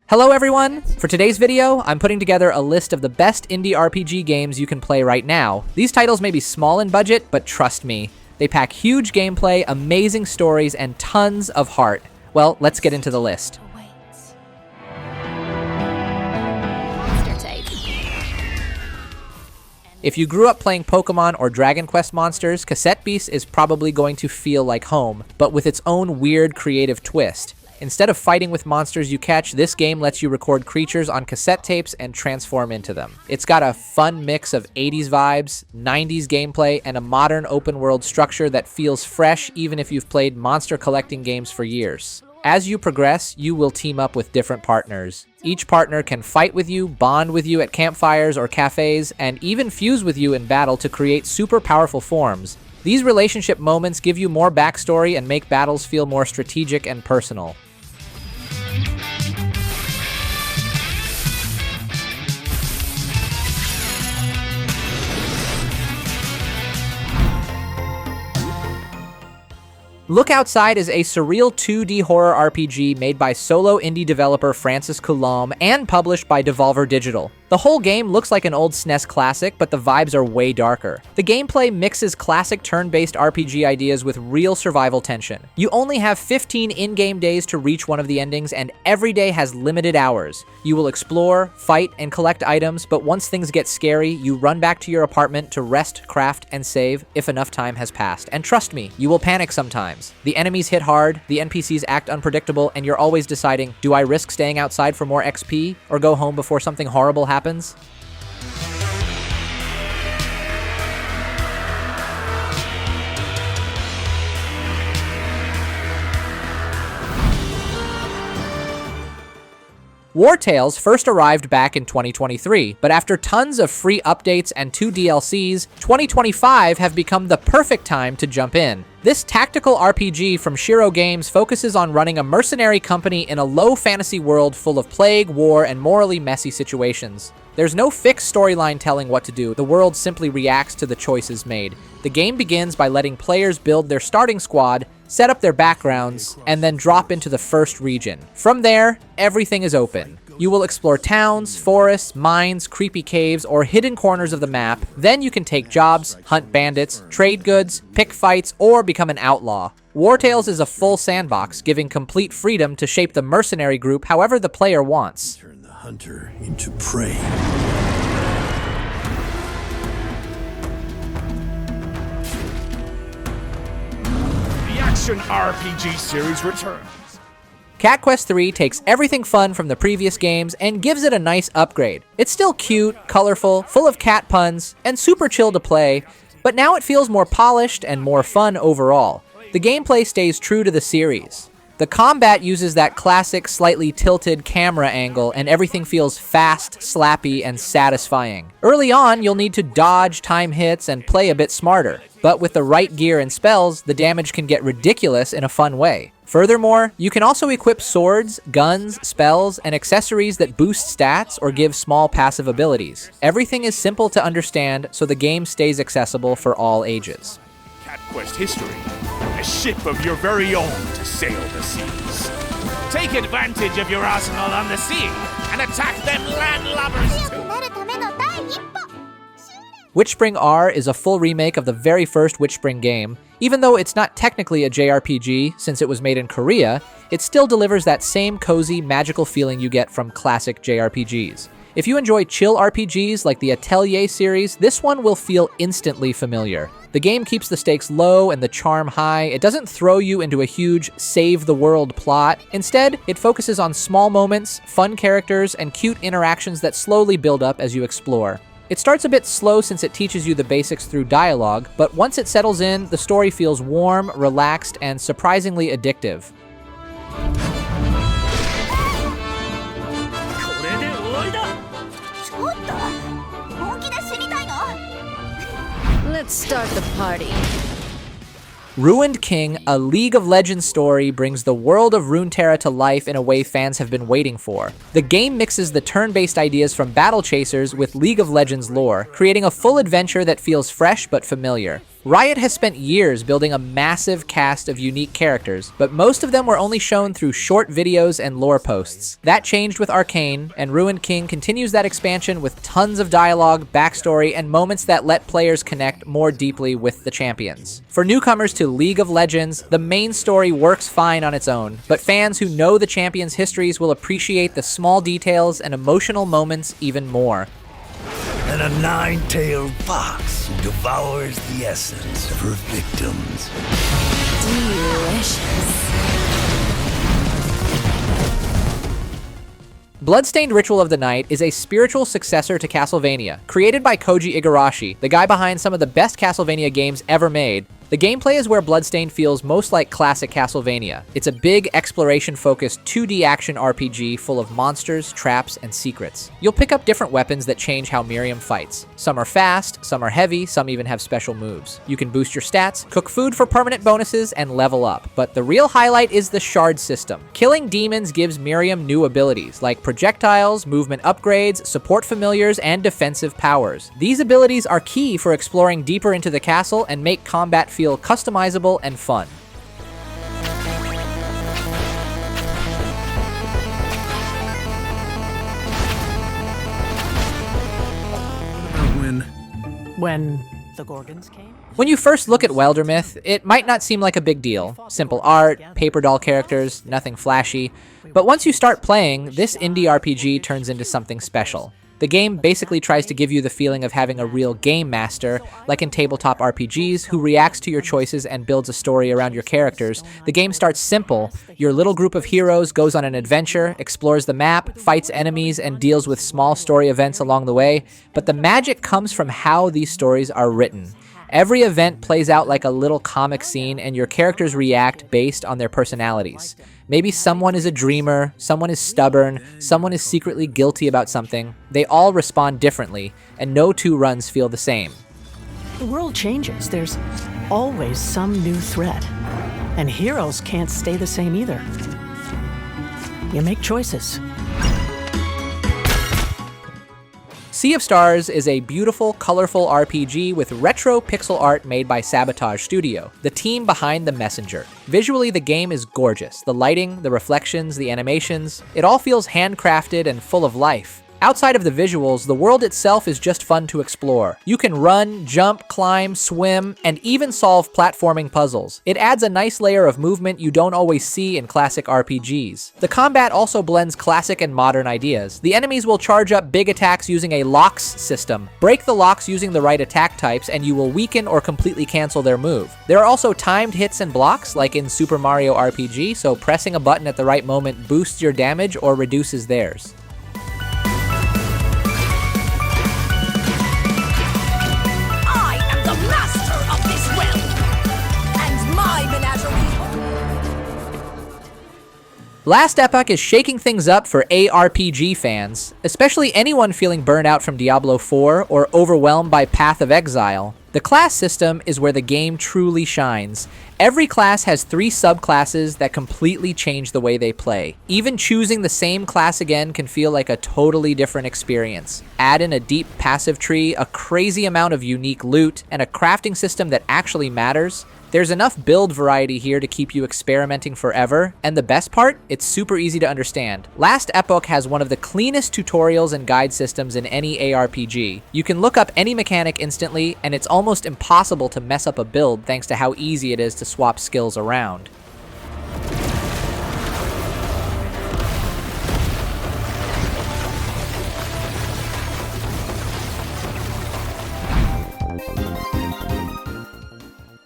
Hello everyone! For today's video, I'm putting together a list of the best indie RPG games you can play right now. These titles may be small in budget, but trust me, they pack huge gameplay, amazing stories, and tons of heart. Well, let's get into the list. If you grew up playing Pokemon or Dragon Quest monsters, Cassette is probably going to feel like home, but with its own weird creative twist. Instead of fighting with monsters you catch, this game lets you record creatures on cassette tapes and transform into them. It's got a fun mix of 80s vibes, 90s gameplay, and a modern open-world structure that feels fresh even if you've played monster collecting games for years. As you progress, you will team up with different partners. Each partner can fight with you, bond with you at campfires or cafes, and even fuse with you in battle to create super powerful forms. These relationship moments give you more backstory and make battles feel more strategic and personal. Look Outside is a surreal 2D horror RPG made by solo indie developer Francis Coulomb and published by Devolver Digital. The whole game looks like an old SNES classic, but the vibes are way darker. The gameplay mixes classic turn-based RPG ideas with real survival tension. You only have 15 in-game days to reach one of the endings, and every day has limited hours. You will explore, fight, and collect items, but once things get scary, you run back to your apartment to rest, craft, and save if enough time has passed. And trust me, you will panic sometimes. The enemies hit hard, the NPCs act unpredictable, and you're always deciding, do I risk staying outside for more XP, or go home before something horrible happens? Wartales first arrived back in 2023, but after tons of free updates and 2 DLCs, 2025 have become the perfect time to jump in. This tactical RPG from Shiro Games focuses on running a mercenary company in a low fantasy world full of plague, war, and morally messy situations. There's no fixed storyline telling what to do, the world simply reacts to the choices made. The game begins by letting players build their starting squad, set up their backgrounds, and then drop into the first region. From there, everything is open. You will explore towns, forests, mines, creepy caves, or hidden corners of the map. Then you can take jobs, hunt bandits, trade goods, pick fights, or become an outlaw. Wartales is a full sandbox, giving complete freedom to shape the mercenary group however the player wants. Turn the hunter into prey. The action RPG series returns. Cat Quest III takes everything fun from the previous games and gives it a nice upgrade. It's still cute, colorful, full of cat puns, and super chill to play, but now it feels more polished and more fun overall. The gameplay stays true to the series. The combat uses that classic, slightly tilted camera angle, and everything feels fast, slappy, and satisfying. Early on, you'll need to dodge, time hits, and play a bit smarter. But with the right gear and spells, the damage can get ridiculous in a fun way. Furthermore, you can also equip swords, guns, spells, and accessories that boost stats or give small passive abilities. Everything is simple to understand, so the game stays accessible for all ages. Cat Quest history. A ship of your very own to sail the seas. Take advantage of your arsenal on the sea and attack them landlubbers too. WitchSpring R is a full remake of the very first WitchSpring game. Even though it's not technically a JRPG since it was made in Korea, it still delivers that same cozy, magical feeling you get from classic JRPGs. If you enjoy chill RPGs like the Atelier series, this one will feel instantly familiar. The game keeps the stakes low and the charm high. It doesn't throw you into a huge save-the-world plot. Instead, it focuses on small moments, fun characters, and cute interactions that slowly build up as you explore. It starts a bit slow since it teaches you the basics through dialogue, but once it settles in, the story feels warm, relaxed, and surprisingly addictive. Let's start the party. Ruined King, a League of Legends story, brings the world of Runeterra to life in a way fans have been waiting for. The game mixes the turn-based ideas from Battle Chasers with League of Legends lore, creating a full adventure that feels fresh but familiar. Riot has spent years building a massive cast of unique characters, but most of them were only shown through short videos and lore posts. That changed with Arcane, and Ruined King continues that expansion with tons of dialogue, backstory, and moments that let players connect more deeply with the champions. For newcomers to League of Legends, the main story works fine on its own, but fans who know the champions' histories will appreciate the small details and emotional moments even more. And a nine-tailed fox who devours the essence of her victims. Delicious. Bloodstained Ritual of the Night is a spiritual successor to Castlevania, created by Koji Igarashi, the guy behind some of the best Castlevania games ever made. The gameplay is where Bloodstained feels most like classic Castlevania. It's a big, exploration-focused 2D action RPG full of monsters, traps, and secrets. You'll pick up different weapons that change how Miriam fights. Some are fast, some are heavy, some even have special moves. You can boost your stats, cook food for permanent bonuses, and level up. But the real highlight is the shard system. Killing demons gives Miriam new abilities, like projectiles, movement upgrades, support familiars, and defensive powers. These abilities are key for exploring deeper into the castle and make combat feel customizable and fun. When the Gorgons came? When you first look at Wildermyth, it might not seem like a big deal. Simple art, paper doll characters, nothing flashy. But once you start playing, this indie RPG turns into something special. The game basically tries to give you the feeling of having a real game master, like in tabletop RPGs, who reacts to your choices and builds a story around your characters. The game starts simple. Your little group of heroes goes on an adventure, explores the map, fights enemies, and deals with small story events along the way. But the magic comes from how these stories are written. Every event plays out like a little comic scene, and your characters react based on their personalities. Maybe someone is a dreamer, someone is stubborn, someone is secretly guilty about something. They all respond differently, and no two runs feel the same. The world changes. There's always some new threat. And heroes can't stay the same either. You make choices. Sea of Stars is a beautiful, colorful RPG with retro pixel art made by Sabotage Studio, the team behind The Messenger. Visually, the game is gorgeous. The lighting, the reflections, the animations, it all feels handcrafted and full of life. Outside of the visuals, the world itself is just fun to explore. You can run, jump, climb, swim, and even solve platforming puzzles. It adds a nice layer of movement you don't always see in classic RPGs. The combat also blends classic and modern ideas. The enemies will charge up big attacks using a locks system. Break the locks using the right attack types, and you will weaken or completely cancel their move. There are also timed hits and blocks, like in Super Mario RPG, so pressing a button at the right moment boosts your damage or reduces theirs. Last Epoch is shaking things up for ARPG fans, especially anyone feeling burned out from Diablo 4 or overwhelmed by Path of Exile. The class system is where the game truly shines. Every class has 3 subclasses that completely change the way they play. Even choosing the same class again can feel like a totally different experience. Add in a deep passive tree, a crazy amount of unique loot, and a crafting system that actually matters. There's enough build variety here to keep you experimenting forever, and the best part, it's super easy to understand. Last Epoch has one of the cleanest tutorials and guide systems in any ARPG. You can look up any mechanic instantly, and it's almost impossible to mess up a build thanks to how easy it is to swap skills around.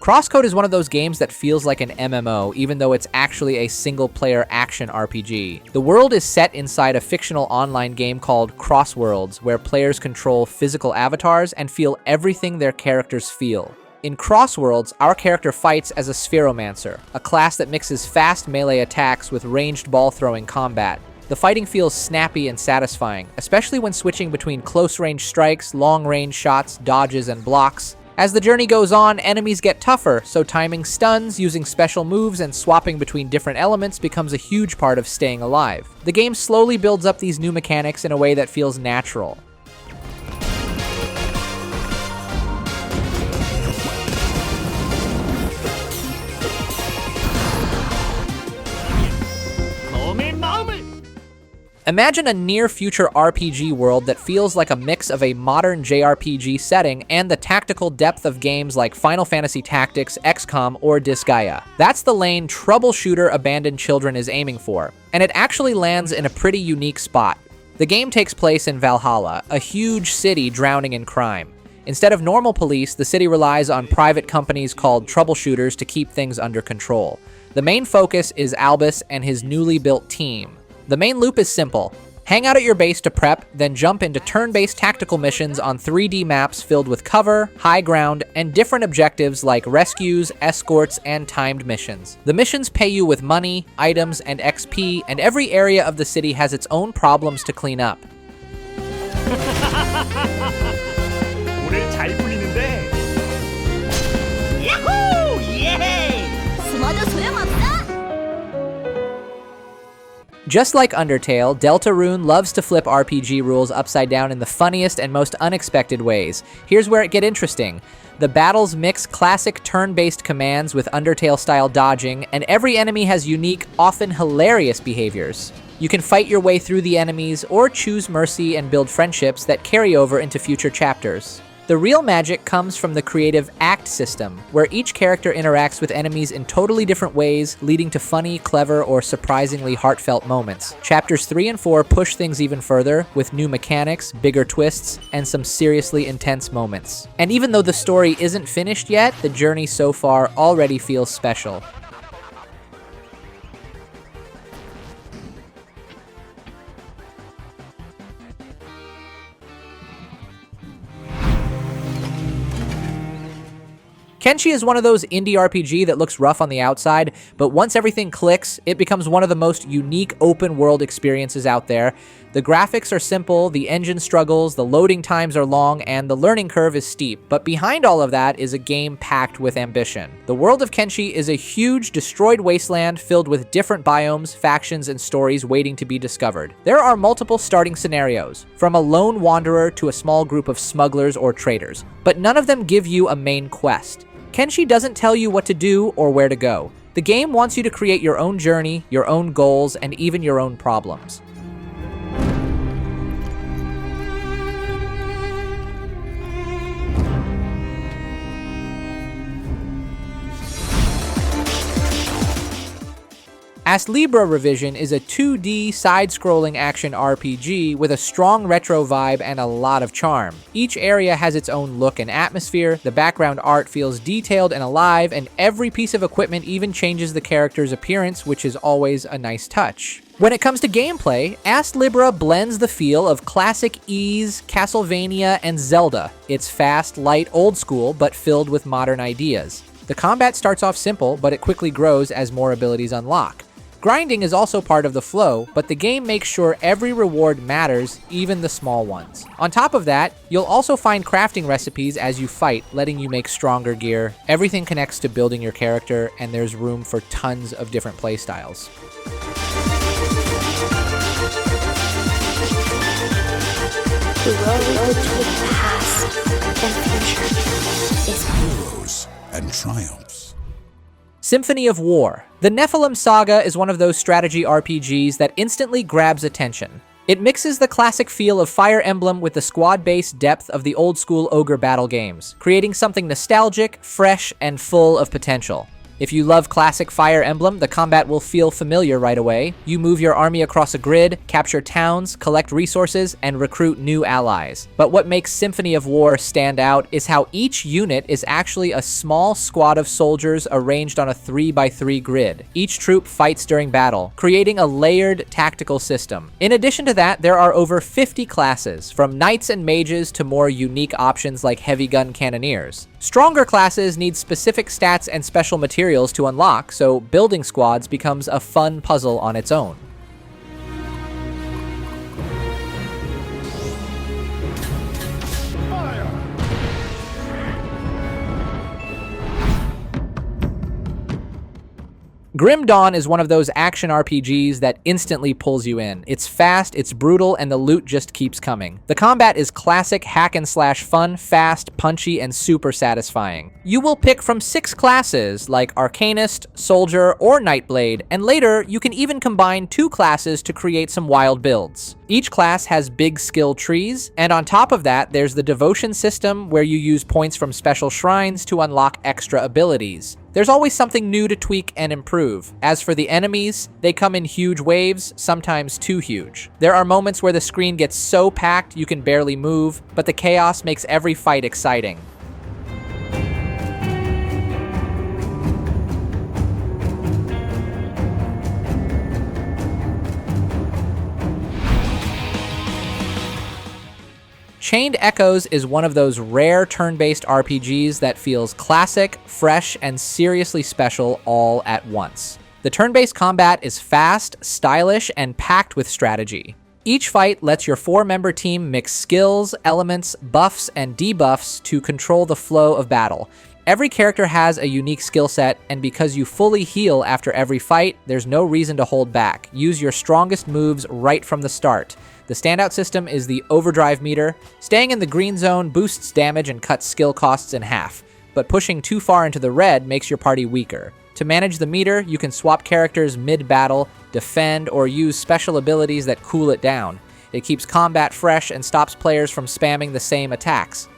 CrossCode is one of those games that feels like an MMO, even though it's actually a single-player action RPG. The world is set inside a fictional online game called Crossworlds, where players control physical avatars and feel everything their characters feel. In Crossworlds, our character fights as a Spheromancer, a class that mixes fast melee attacks with ranged ball-throwing combat. The fighting feels snappy and satisfying, especially when switching between close-range strikes, long-range shots, dodges, and blocks. As the journey goes on, enemies get tougher, so timing stuns, using special moves, and swapping between different elements becomes a huge part of staying alive. The game slowly builds up these new mechanics in a way that feels natural. Imagine a near-future RPG world that feels like a mix of a modern JRPG setting and the tactical depth of games like Final Fantasy Tactics, XCOM, or Disgaea. That's the lane Troubleshooter Abandoned Children is aiming for, and it actually lands in a pretty unique spot. The game takes place in Valhalla, a huge city drowning in crime. Instead of normal police, the city relies on private companies called Troubleshooters to keep things under control. The main focus is Albus and his newly built team. The main loop is simple. Hang out at your base to prep, then jump into turn-based tactical missions on 3D maps filled with cover, high ground, and different objectives like rescues, escorts, and timed missions. The missions pay you with money, items, and XP, and every area of the city has its own problems to clean up. 오늘 잘 풀리는데. 야호! 예! 숨어도 소용없어! Just like Undertale, Deltarune loves to flip RPG rules upside down in the funniest and most unexpected ways. Here's where it gets interesting. The battles mix classic turn-based commands with Undertale-style dodging, and every enemy has unique, often hilarious behaviors. You can fight your way through the enemies, or choose mercy and build friendships that carry over into future chapters. The real magic comes from the creative act system, where each character interacts with enemies in totally different ways, leading to funny, clever, or surprisingly heartfelt moments. Chapters 3 and 4 push things even further, with new mechanics, bigger twists, and some seriously intense moments. And even though the story isn't finished yet, the journey so far already feels special. Kenshi is one of those indie RPG that looks rough on the outside, but once everything clicks, it becomes one of the most unique open-world experiences out there. The graphics are simple, the engine struggles, the loading times are long, and the learning curve is steep. But behind all of that is a game packed with ambition. The world of Kenshi is a huge, destroyed wasteland filled with different biomes, factions, and stories waiting to be discovered. There are multiple starting scenarios, from a lone wanderer to a small group of smugglers or traders, but none of them give you a main quest. Kenshi doesn't tell you what to do or where to go. The game wants you to create your own journey, your own goals, and even your own problems. Astlibra Revision is a 2D side-scrolling action RPG with a strong retro vibe and a lot of charm. Each area has its own look and atmosphere, the background art feels detailed and alive, and every piece of equipment even changes the character's appearance, which is always a nice touch. When it comes to gameplay, Astlibra blends the feel of classic Ys, Castlevania, and Zelda. It's fast, light, old school, but filled with modern ideas. The combat starts off simple, but it quickly grows as more abilities unlock. Grinding is also part of the flow, but the game makes sure every reward matters, even the small ones. On top of that, you'll also find crafting recipes as you fight, letting you make stronger gear. Everything connects to building your character, and there's room for tons of different playstyles. The road between past and future is Heroes and triumphs. Symphony of War. The Nephilim Saga is one of those strategy RPGs that instantly grabs attention. It mixes the classic feel of Fire Emblem with the squad-based depth of the old-school ogre battle games, creating something nostalgic, fresh, and full of potential. If you love classic Fire Emblem, the combat will feel familiar right away. You move your army across a grid, capture towns, collect resources, and recruit new allies. But what makes Symphony of War stand out is how each unit is actually a small squad of soldiers arranged on a 3x3 grid. Each troop fights during battle, creating a layered tactical system. In addition to that, there are over 50 classes, from knights and mages to more unique options like heavy gun cannoneers. Stronger classes need specific stats and special materials to unlock, so building squads becomes a fun puzzle on its own. Grim Dawn is one of those action RPGs that instantly pulls you in. It's fast, it's brutal, and the loot just keeps coming. The combat is classic hack and slash fun, fast, punchy, and super satisfying. You will pick from 6 classes like Arcanist, Soldier, or Nightblade, and later you can even combine 2 classes to create some wild builds. Each class has big skill trees, and on top of that, there's the devotion system where you use points from special shrines to unlock extra abilities. There's always something new to tweak and improve. As for the enemies, they come in huge waves, sometimes too huge. There are moments where the screen gets so packed you can barely move, but the chaos makes every fight exciting. Chained Echoes is one of those rare turn-based RPGs that feels classic, fresh, and seriously special all at once. The turn-based combat is fast, stylish, and packed with strategy. Each fight lets your 4-member team mix skills, elements, buffs, and debuffs to control the flow of battle. Every character has a unique skill set, and because you fully heal after every fight, there's no reason to hold back. Use your strongest moves right from the start. The standout system is the overdrive meter. Staying in the green zone boosts damage and cuts skill costs in half, but pushing too far into the red makes your party weaker. To manage the meter, you can swap characters mid-battle, defend, or use special abilities that cool it down. It keeps combat fresh and stops players from spamming the same attacks.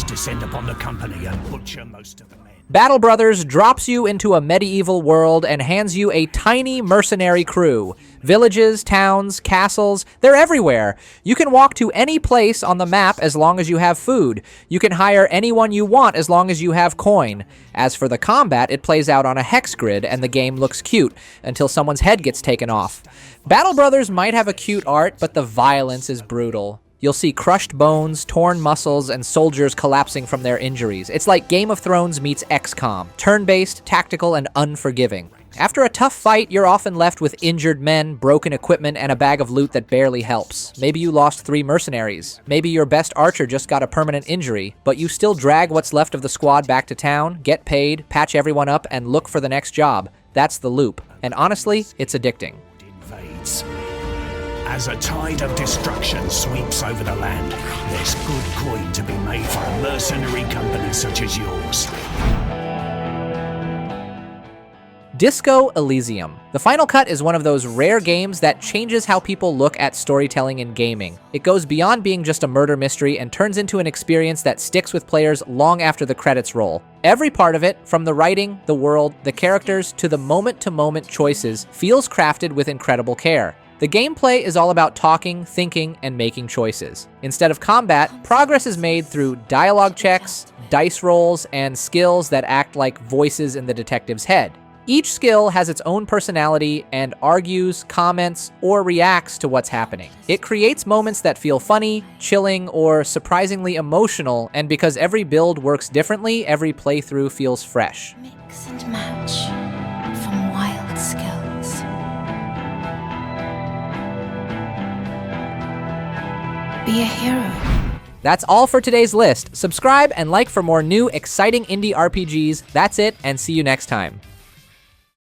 Descend upon the company and butcher most of the men. Battle Brothers drops you into a medieval world and hands you a tiny mercenary crew. Villages, towns, castles, they're everywhere. You can walk to any place on the map as long as you have food. You can hire anyone you want as long as you have coin. As for the combat, it plays out on a hex grid and the game looks cute until someone's head gets taken off. Battle Brothers might have a cute art, but the violence is brutal. You'll see crushed bones, torn muscles, and soldiers collapsing from their injuries. It's like Game of Thrones meets XCOM, turn-based, tactical, and unforgiving. After a tough fight, you're often left with injured men, broken equipment, and a bag of loot that barely helps. Maybe you lost 3 mercenaries. Maybe your best archer just got a permanent injury, but you still drag what's left of the squad back to town, get paid, patch everyone up, and look for the next job. That's the loop. And honestly, it's addicting. Invades. As a tide of destruction sweeps over the land, there's good coin to be made for a mercenary company such as yours. Disco Elysium. The Final Cut is one of those rare games that changes how people look at storytelling in gaming. It goes beyond being just a murder mystery and turns into an experience that sticks with players long after the credits roll. Every part of it, from the writing, the world, the characters, to the moment-to-moment choices, feels crafted with incredible care. The gameplay is all about talking, thinking, and making choices. Instead of combat, progress is made through dialogue checks, dice rolls, and skills that act like voices in the detective's head. Each skill has its own personality and argues, comments, or reacts to what's happening. It creates moments that feel funny, chilling, or surprisingly emotional, and because every build works differently, every playthrough feels fresh. Mix and match from wild skills. Be a hero. That's all for today's list. Subscribe and like for more new, exciting indie RPGs. That's it, and see you next time.